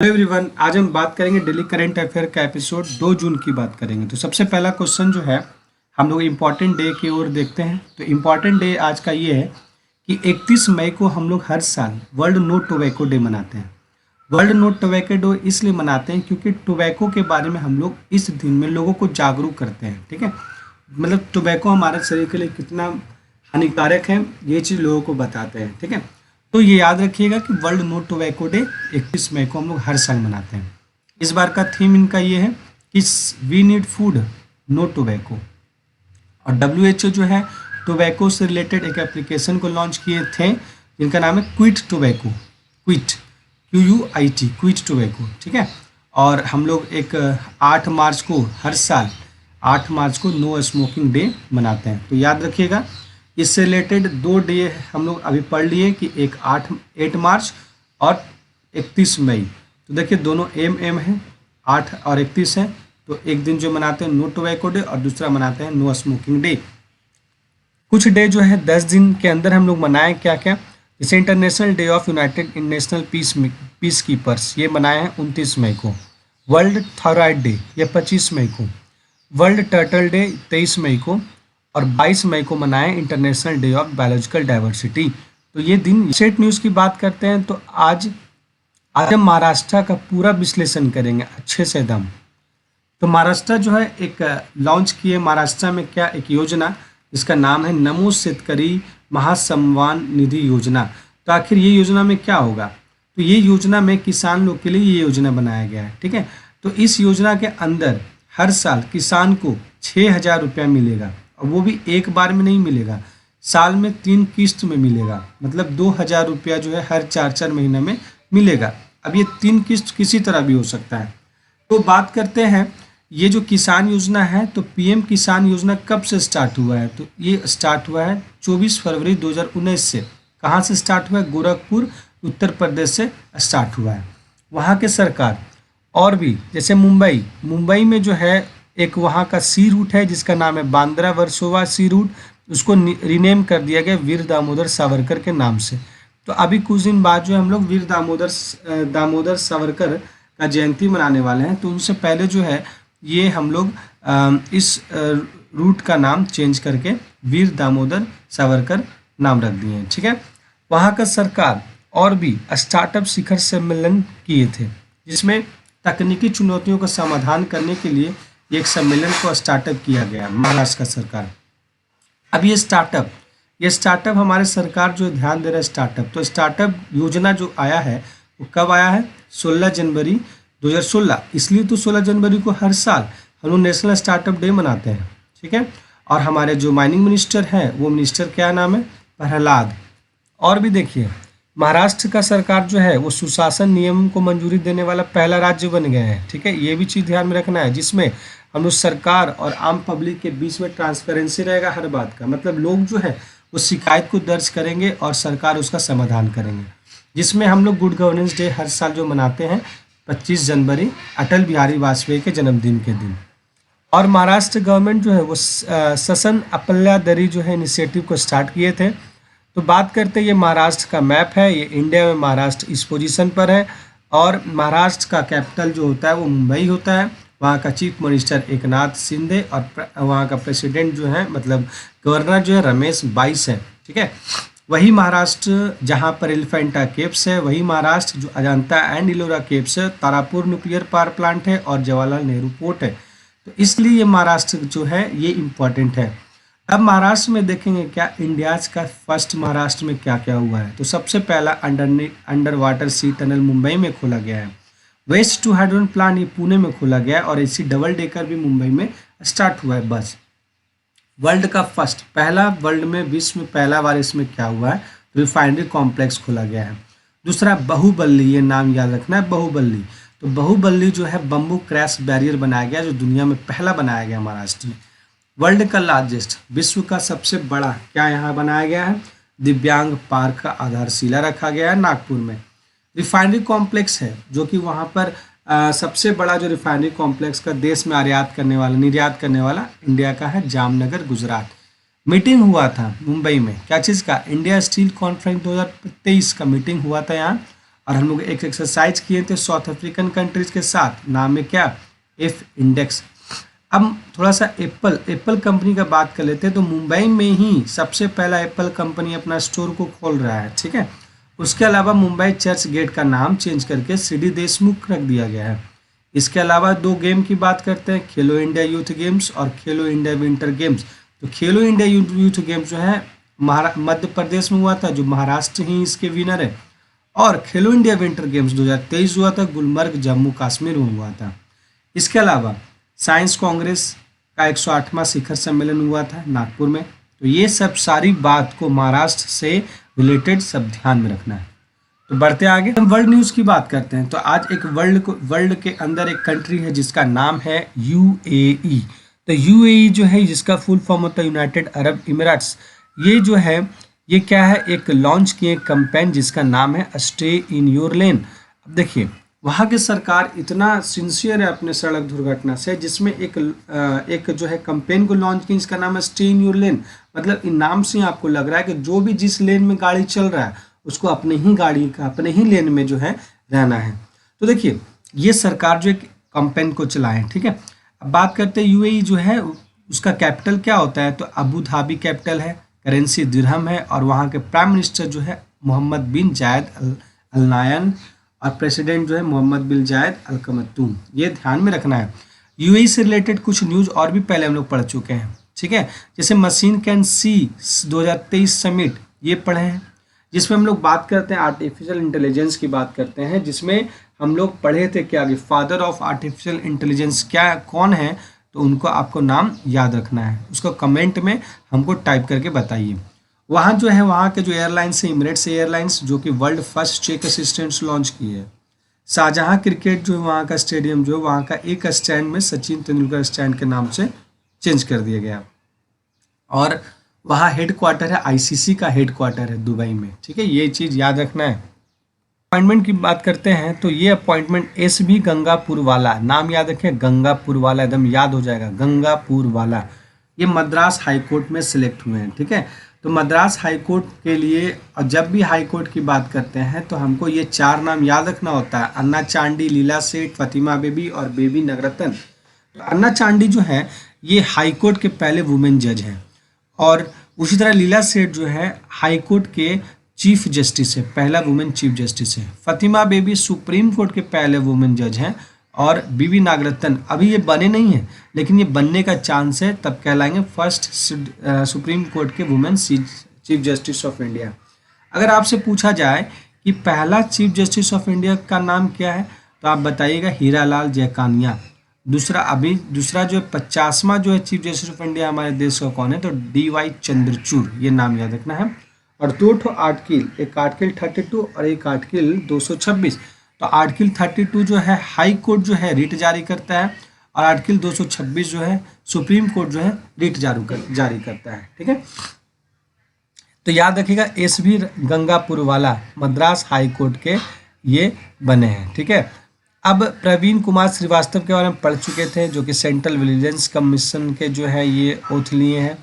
Hello everyone, आज हम बात करेंगे डेली करंट अफेयर का एपिसोड 2 जून की बात करेंगे। तो सबसे पहला क्वेश्चन जो है हम लोग इम्पॉर्टेंट डे की ओर देखते हैं। तो इम्पॉर्टेंट डे आज का ये है कि 31 मई को हम लोग हर साल वर्ल्ड नो टोबैको डे मनाते हैं। वर्ल्ड नो टोबैको डे इसलिए मनाते हैं क्योंकि टोबैको के बारे में हम लोग इस दिन में लोगों को जागरूक करते हैं। ठीक है, मतलब टोबैको हमारे शरीर के लिए कितना हानिकारक है ये चीज़ लोगों को बताते हैं। ठीक है, तो ये याद रखिएगा कि वर्ल्ड नो टोबैको डे 31 मई को हम लोग हर साल मनाते हैं। इस बार का थीम इनका ये है कि we need food no tobacco. और WHO जो है टोबैको से रिलेटेड एक एप्लीकेशन को लॉन्च किए थे जिनका नाम है quit tobacco, quit QUIT, quit tobacco. ठीक है, और हम लोग एक 8 मार्च को हर साल 8 मार्च को नो स्मोकिंग डे मनाते हैं। तो याद रखिएगा, इससे रिलेटेड 2 डे हम लोग अभी पढ़ लिए कि एक 8 मार्च और 31 मई। तो देखिए दोनों एम है, 8 और 31 है। तो एक दिन जो मनाते हैं नो टोबैको डे और दूसरा मनाते हैं नो स्मोकिंग डे। कुछ डे जो है 10 दिन के अंदर हम लोग मनाएं क्या क्या, जैसे international day of United national peace keepers ये मनाए हैं 29 मई को। वर्ल्ड थायराइड डे ये 25 मई को। वर्ल्ड टर्टल डे 23 मई को। और 22 मई को मनाएं international day of biological diversity. तो ये दिन। स्टेट न्यूज़ की बात करते हैं तो आज हम महाराष्ट्र का पूरा विश्लेषण करेंगे अच्छे से एकदम। तो महाराष्ट्र जो है एक लॉन्च किए महाराष्ट्र में क्या एक योजना जिसका नाम है नमो शेतकरी महासम्मान निधि योजना। तो आखिर ये योजना में क्या होगा, तो ये योजना में किसान लोग के लिए ये योजना बनाया गया है। ठीक है, तो इस योजना के अंदर हर साल किसान को 6,000 रुपया मिलेगा और वो भी एक बार में नहीं मिलेगा, साल में 3 किस्त में मिलेगा। मतलब 2,000 रुपया जो है हर 4 महीने में मिलेगा। अब ये 3 किस्त किसी तरह भी हो सकता है। तो बात करते हैं ये जो किसान योजना है, तो PM किसान योजना कब से स्टार्ट हुआ है, तो ये स्टार्ट हुआ है 24 फरवरी 2019 से। कहाँ से स्टार्ट हुआ है, गोरखपुर उत्तर प्रदेश से स्टार्ट हुआ है। वहाँ के सरकार और भी जैसे मुंबई में जो है एक वहाँ का सी रूट है जिसका नाम है बांद्रा वर्सोवा सी रूट, उसको रीनेम कर दिया गया वीर दामोदर सावरकर के नाम से। तो अभी कुछ दिन बाद जो हम लोग वीर दामोदर सावरकर का जयंती मनाने वाले हैं। तो उनसे पहले जो है ये हम लोग इस रूट का नाम चेंज करके वीर दामोदर सावरकर नाम रख दिए हैं। ठीक है, वहाँ का सरकार और भी स्टार्टअप शिखर सम्मेलन किए थे जिसमें तकनीकी चुनौतियों का समाधान करने के लिए एक सम्मेलन को स्टार्टअप किया गया महाराष्ट्र का सरकार। अब ये स्टार्टअप हमारे सरकार जो ध्यान दे रहा है स्टार्टअप, तो स्टार्टअप योजना जो आया है वो कब आया है, 16 जनवरी 2016। इसलिए तो 16 जनवरी को हर साल हम लोग नेशनल स्टार्टअप डे मनाते हैं। ठीक है, और हमारे जो माइनिंग मिनिस्टर हैं वो मिनिस्टर क्या नाम है, प्रहलाद। और भी देखिए महाराष्ट्र का सरकार जो है वो सुशासन नियम को मंजूरी देने वाला पहला राज्य बन गया है। ठीक है, ये भी चीज़ ध्यान में रखना है, जिसमें हम लोग सरकार और आम पब्लिक के बीच में ट्रांसपेरेंसी रहेगा हर बात का। मतलब लोग जो है वो शिकायत को दर्ज करेंगे और सरकार उसका समाधान करेंगे। जिसमें हम लोग गुड गवर्नेंस डे हर साल जो मनाते हैं 25 जनवरी अटल बिहारी वाजपेयी के जन्मदिन के दिन। और महाराष्ट्र गवर्नमेंट जो है वो ससन अपल्यादरी जो है इनिशिएटिव को स्टार्ट किए थे। तो बात करते हैं ये महाराष्ट्र का मैप है, ये इंडिया में महाराष्ट्र इस पोजीशन पर है। और महाराष्ट्र का कैपिटल जो होता है वो मुंबई होता है। वहाँ का चीफ मिनिस्टर एकनाथ शिंदे और वहाँ का प्रेसिडेंट जो है मतलब गवर्नर जो है रमेश बाइस है। ठीक है, वही महाराष्ट्र जहाँ पर एलिफेंटा केव्स है, वही महाराष्ट्र जो अजंता एंड इलोरा केव्स है, तारापुर न्यूक्लियर पावर प्लांट है और जवाहरलाल नेहरू पोर्ट है। तो इसलिए ये महाराष्ट्र जो है ये इम्पोर्टेंट है। अब महाराष्ट्र में देखेंगे क्या इंडियाज का फर्स्ट महाराष्ट्र में क्या क्या हुआ है। तो सबसे पहला अंडर वाटर सी टनल मुंबई में खोला गया है। वेस्ट टू हाइड्रोजन प्लांट ये पुणे में खोला गया है और ऐसी डबल डेकर भी मुंबई में स्टार्ट हुआ है बस। वर्ल्ड का फर्स्ट पहला वर्ल्ड में विश्व में पहला बार इसमें क्या हुआ है, रिफाइनरी कॉम्प्लेक्स खोला गया है। दूसरा बाहुबली, ये नाम याद रखना है बाहुबली। तो बाहुबली जो है बम्बू क्रैश बैरियर बनाया गया जो दुनिया में पहला बनाया गया महाराष्ट्र में। वर्ल्ड का लार्जेस्ट विश्व का सबसे बड़ा क्या यहाँ बनाया गया है, दिव्यांग पार्क का आधारशिला रखा गया है नागपुर में। रिफाइनरी कॉम्प्लेक्स है जो कि वहाँ पर सबसे बड़ा जो रिफाइनरी कॉम्प्लेक्स का देश में निर्यात करने वाला इंडिया का है जामनगर गुजरात। मीटिंग हुआ था मुंबई में क्या चीज़ का, इंडिया स्टील कॉन्फ्रेंस 2023 का मीटिंग हुआ था यहाँ। और हम लोग एक एक्सरसाइज किए थे साउथ अफ्रीकन कंट्रीज के साथ, नाम है क्या, एफ इंडेक्स। अब थोड़ा सा एप्पल कंपनी का बात कर लेते हैं। तो मुंबई में ही सबसे पहला एप्पल कंपनी अपना स्टोर को खोल रहा है, ठीक है। उसके अलावा मुंबई चर्च गेट का नाम चेंज करके सीडी देशमुख रख दिया गया है। इसके अलावा 2 गेम की बात करते हैं, खेलो इंडिया यूथ गेम्स और खेलो इंडिया विंटर गेम्स। तो खेलो इंडिया यूथ गेम्स जो है मध्य प्रदेश में हुआ था, जो महाराष्ट्र ही इसके विनर है। और खेलो इंडिया विंटर गेम्स 2023 हुआ था, गुलमर्ग जम्मू कश्मीर में हुआ था। इसके अलावा साइंस कांग्रेस का 108वां शिखर सम्मेलन हुआ था नागपुर में। तो ये सब सारी बात को महाराष्ट्र से रिलेटेड सब ध्यान में रखना है। तो बढ़ते आगे, हम वर्ल्ड न्यूज़ की बात करते हैं। तो आज एक वर्ल्ड के अंदर एक कंट्री है जिसका नाम है यूएई। तो यूएई जो है, जिसका फुल फॉर्म होता है यूनाइटेड अरब इमिरेट्स। ये जो है, ये क्या है, एक लॉन्च किए कैंपेन जिसका नाम है स्टे इन योर लेन। अब देखिए, वहाँ की सरकार इतना सिंसियर है अपने सड़क दुर्घटना से, जिसमें एक जो है कैंपेन को लॉन्च किया, इसका नाम है स्टे इन योर लेन। मतलब इन नाम से आपको लग रहा है कि जो भी जिस लेन में गाड़ी चल रहा है उसको अपने ही गाड़ी का अपने ही लेन में जो है रहना है। तो देखिए, ये सरकार जो एक कैंपेन को चलाए, ठीक है। अब बात करते हैं यूएई जो है उसका कैपिटल क्या होता है। तो अबू धाबी कैपिटल है, करेंसी दिरहम है, और वहाँ के प्राइम मिनिस्टर जो है मोहम्मद बिन जायद अल नायन, और प्रेसिडेंट जो है मोहम्मद बिन जायद अल कमतूम। ये ध्यान में रखना है। यूएई से रिलेटेड कुछ न्यूज़ और भी पहले हम लोग पढ़ चुके हैं, ठीक है। जैसे मशीन कैन सी 2023 समिट, ये पढ़े हैं, जिसमें हम लोग बात करते हैं आर्टिफिशियल इंटेलिजेंस की बात करते हैं, जिसमें हम लोग पढ़े थे क्या, फादर ऑफ आर्टिफिशियल इंटेलिजेंस क्या कौन है। तो उनको आपको नाम याद रखना है, उसको कमेंट में हमको टाइप करके बताइए। वहाँ जो है, वहाँ के जो एयरलाइंस है इमिरेट्स एयरलाइंस, जो कि world first check assistants launch की है। शाहजहाँ क्रिकेट जो है, वहाँ का स्टेडियम जो है, वहाँ का एक स्टैंड में सचिन तेंदुलकर स्टैंड के नाम से चेंज कर दिया गया। और वहाँ हेड क्वार्टर है, आईसीसी का हेड क्वार्टर है दुबई में, ठीक है। ये चीज़ याद रखना है। अपॉइंटमेंट की बात करते हैं, तो ये अपॉइंटमेंट एसबी गंगापुर वाला, नाम याद रखें, गंगापुर वाला, एकदम याद हो जाएगा, गंगापुर वाला। ये मद्रास हाई कोर्ट में सिलेक्ट हुए हैं, ठीक है। तो मद्रास हाई कोर्ट के लिए, और जब भी हाई कोर्ट की बात करते हैं तो हमको ये 4 नाम याद रखना होता है, अन्ना चांडी, लीला सेठ, फतिमा बेबी और बेबी नगरतन। तो अन्ना चांडी जो है, ये हाई कोर्ट के पहले वुमेन जज हैं, और उसी तरह लीला सेठ जो है हाई कोर्ट के चीफ जस्टिस है, पहला वुमेन चीफ जस्टिस है। फतिमा बेबी सुप्रीम कोर्ट के पहले वुमेन जज हैं, और बीबी नागरत्न अभी ये बने नहीं हैं, लेकिन ये बनने का चांस है, तब कहलाएंगे फर्स्ट सुप्रीम कोर्ट के women chief justice of India. अगर आपसे पूछा जाए कि पहला चीफ जस्टिस ऑफ इंडिया का नाम क्या है, तो आप बताइएगा हीरालाल जयकानिया। दूसरा जो 50वां जो है चीफ जस्टिस ऑफ इंडिया हमारे देश का कौन है, तो DY चंद्रचूड़, ये नाम याद रखना है। और 2 आर्टिकल, एक आर्टिकल 32 और एक आर्टिकल 226। तो आर्टिकल 32 जो है हाई कोर्ट जो है रिट जारी करता है, और आर्टिकल 226 जो है सुप्रीम कोर्ट जो है रिट जारी करता है, ठीक है। तो याद रखिएगा, एसबी गंगापुर वाला मद्रास हाई कोर्ट के ये बने हैं, ठीक है। अब प्रवीण कुमार श्रीवास्तव के बारे में पढ़ चुके थे, जो कि सेंट्रल विजिलेंस कमीशन के जो है ये ओथ लिए हैं।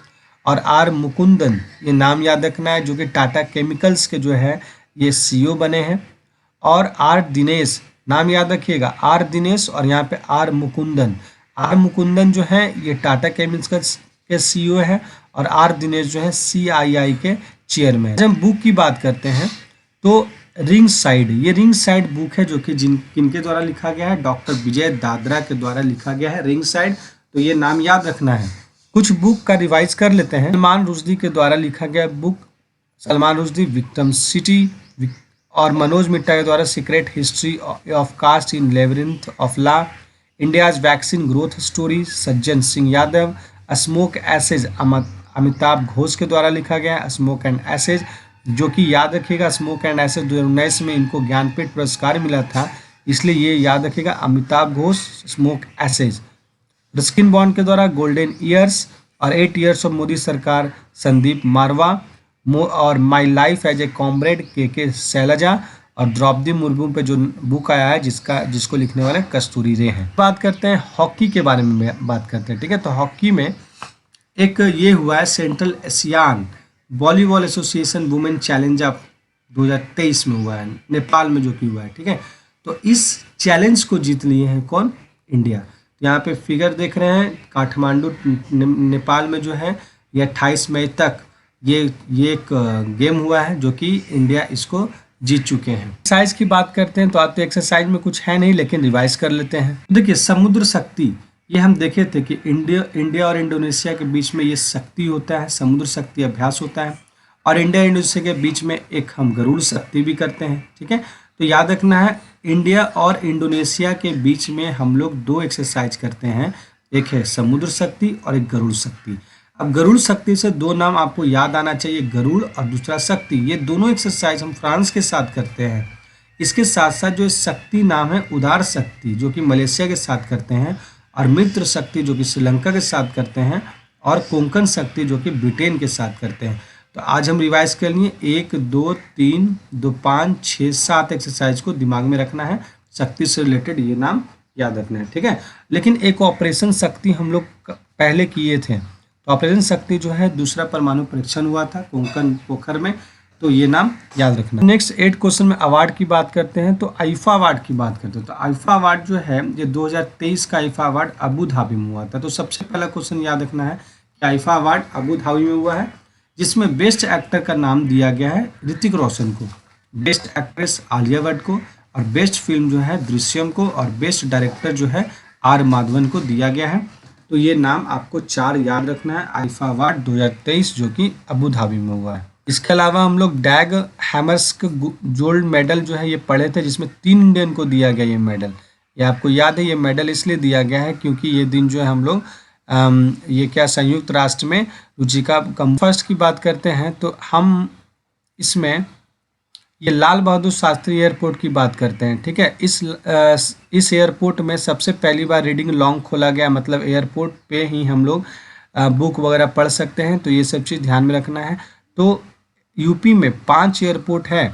और आर मुकुंदन, ये नाम याद रखना है, जो कि टाटा केमिकल्स के जो है ये CEO बने हैं। और आर दिनेश, नाम याद रखिएगा, आर दिनेश, और यहाँ पे आर मुकुंदन। आर मुकुंदन जो है ये टाटा केमिकल्स के CEO है, और आर दिनेश जो है CII के चेयरमैन। जब हम बुक की बात करते हैं, तो रिंग साइड, ये रिंग साइड बुक है, जो कि किनके द्वारा लिखा गया है, डॉक्टर विजय दादरा के द्वारा लिखा गया है, रिंग साइड। तो ये नाम याद रखना है। कुछ बुक का रिवाइज कर लेते हैं। सलमान रुश्दी के द्वारा लिखा गया book, Salman Rushdie victim city, और मनोज मिट्टा के द्वारा secret history of caste in labyrinth of law, India's vaccine growth story, Sajjan Singh Yadav, smoke ashes, Amitabh Ghosh के द्वारा लिखा गया स्मोक एंड एसेज, जो कि याद रखिएगा स्मोक एंड एसेज 2019 में इनको ज्ञानपीठ पुरस्कार मिला था, इसलिए ये याद रखिएगा Amitabh Ghosh smoke ashes. Ruskin Bond के द्वारा गोल्डन ईयर्स, और 8 ईयर्स ऑफ मोदी सरकार संदीप मारवा, और my life as a comrade K Shailaja, और द्रौपदी मुर्मू पे जो बुक आया है जिसको लिखने वाले कस्तूरी रे हैं। बात करते हैं हॉकी के बारे में बात करते हैं, ठीक है। तो हॉकी में एक ये हुआ है central Asian volleyball association women challenge of 2023 में हुआ है, नेपाल में जो कि हुआ है, ठीक है। तो इस चैलेंज को जीत लिए हैं कौन? इंडिया। यहाँ पे फिगर देख रहे हैं, काठमांडू नेपाल में जो है ये 28 मई तक ये एक गेम हुआ है जो कि इंडिया इसको जीत चुके हैं। एक्सरसाइज की बात करते हैं तो आज तो एक्सरसाइज में कुछ है नहीं, लेकिन रिवाइज कर लेते हैं। देखिए समुद्र शक्ति, ये हम देखे थे कि इंडिया और इंडोनेशिया के बीच में ये शक्ति होता है, समुद्र शक्ति अभ्यास होता है, और इंडिया इंडोनेशिया के बीच में एक हम गरुड़ शक्ति भी करते हैं, ठीक है। तो याद रखना है, इंडिया और इंडोनेशिया के बीच में हम लोग 2 एक्सरसाइज करते हैं, एक है समुद्र शक्ति और एक गरुड़ शक्ति। अब गरुड़ शक्ति से 2 नाम आपको याद आना चाहिए, गरुड़ और दूसरा शक्ति। ये दोनों एक्सरसाइज हम फ्रांस के साथ करते हैं। इसके साथ साथ जो शक्ति नाम है उदार शक्ति, जो कि मलेशिया के साथ करते हैं, और मित्र शक्ति जो कि श्रीलंका के साथ करते हैं, और कोंकण शक्ति जो कि ब्रिटेन के साथ करते हैं। तो आज हम रिवाइज कर लिए 1 2 3 2 5 6 7 एक्सरसाइज को दिमाग में रखना है, शक्ति से रिलेटेड ये नाम याद रखना है, ठीक है। लेकिन एक ऑपरेशन शक्ति हम लोग पहले किए थे, तो ऑपरेशन शक्ति जो है दूसरा परमाणु परीक्षण हुआ था कोंकण पोखर में, तो ये नाम याद रखना। नेक्स्ट 8 क्वेश्चन में अवार्ड की बात करते हैं, तो आईफा अवार्ड की बात करते हैं। तो आईफा अवार्ड जो है ये 2023 का आईफा अवार्ड अबू धाबी में हुआ था। तो सबसे पहला क्वेश्चन याद रखना है कि आईफा अवार्ड अबू धाबी में हुआ है, जिसमें बेस्ट एक्टर का नाम दिया गया है ऋतिक रोशन को, बेस्ट एक्ट्रेस आलिया भट्ट को, और बेस्ट फिल्म जो है दृश्यम को, और बेस्ट डायरेक्टर जो है आर माधवन को दिया गया है। तो ये नाम आपको 4 याद रखना है, आईफा अवार्ड 2023 जो कि अबू धाबी में हुआ है। इसके अलावा हम लोग डैग हैमर्स्क गोल्ड मेडल जो है ये पढ़े थे, जिसमें 3 इंडियन को दिया गया ये मेडल। ये आपको याद है, ये मेडल इसलिए दिया गया है क्योंकि ये दिन जो है हम लोग ये क्या संयुक्त राष्ट्र में रुचिका कम। फर्स्ट की बात करते हैं तो हम इसमें ये लाल बहादुर शास्त्री एयरपोर्ट की बात करते हैं, ठीक है। इस एयरपोर्ट में सबसे पहली बार रीडिंग लॉन्ग खोला गया, मतलब एयरपोर्ट पे ही हम लोग बुक वगैरह पढ़ सकते हैं, तो ये सब चीज़ ध्यान में रखना है। तो यूपी में 5 एयरपोर्ट है,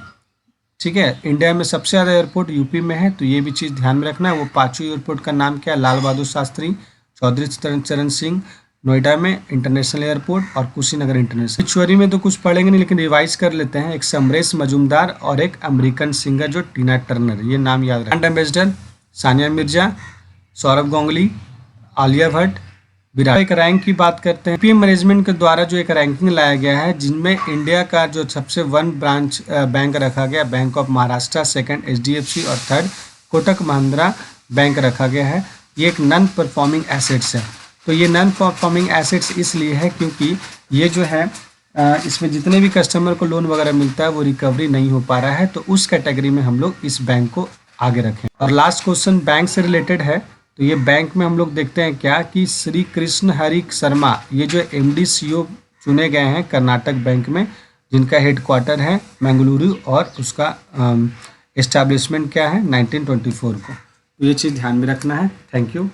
ठीक है। इंडिया में सबसे ज़्यादा एयरपोर्ट यूपी में है, तो ये भी चीज़ ध्यान में रखना है। वो 5 एयरपोर्ट का नाम क्या है? लाल बहादुर शास्त्री, चौधरी चरण सिंह नोएडा में इंटरनेशनल एयरपोर्ट, और कुशीनगर इंटरनेशनल। थ्योरी में तो कुछ पढ़ेंगे नहीं, लेकिन रिवाइज कर लेते हैं। एक समरेश मजूमदार और एक अमेरिकन सिंगर जो टीना टर्नर, ये नाम याद रखें। Brand ambassador Sania Mirza, Saurabh Ganguly, Alia Bhatt, Virat. एक रैंक की बात करते हैं, पीएम मैनेजमेंट के द्वारा जो एक रैंकिंग लाया गया है, जिनमें इंडिया का जो सबसे 1 ब्रांच बैंक रखा गया bank of Maharashtra, second HDFC और थर्ड कोटक महिंद्रा बैंक रखा गया है। ये एक नॉन परफॉर्मिंग एसेट्स है। तो ये नॉन परफॉर्मिंग एसेट्स इसलिए है क्योंकि ये जो है इसमें जितने भी कस्टमर को लोन वगैरह मिलता है वो रिकवरी नहीं हो पा रहा है, तो उस कैटेगरी में हम लोग इस बैंक को आगे रखें। और लास्ट क्वेश्चन बैंक से रिलेटेड है, तो ये बैंक में हम लोग देखते हैं क्या कि श्री कृष्ण हरि शर्मा, ये जो MD CEO चुने गए हैं कर्नाटक बैंक में, जिनका हेडक्वार्टर है मंगलुरु, और उसका एस्टैब्लिशमेंट क्या है 1924 को। तो ये चीज़ ध्यान में रखना है। Thank you.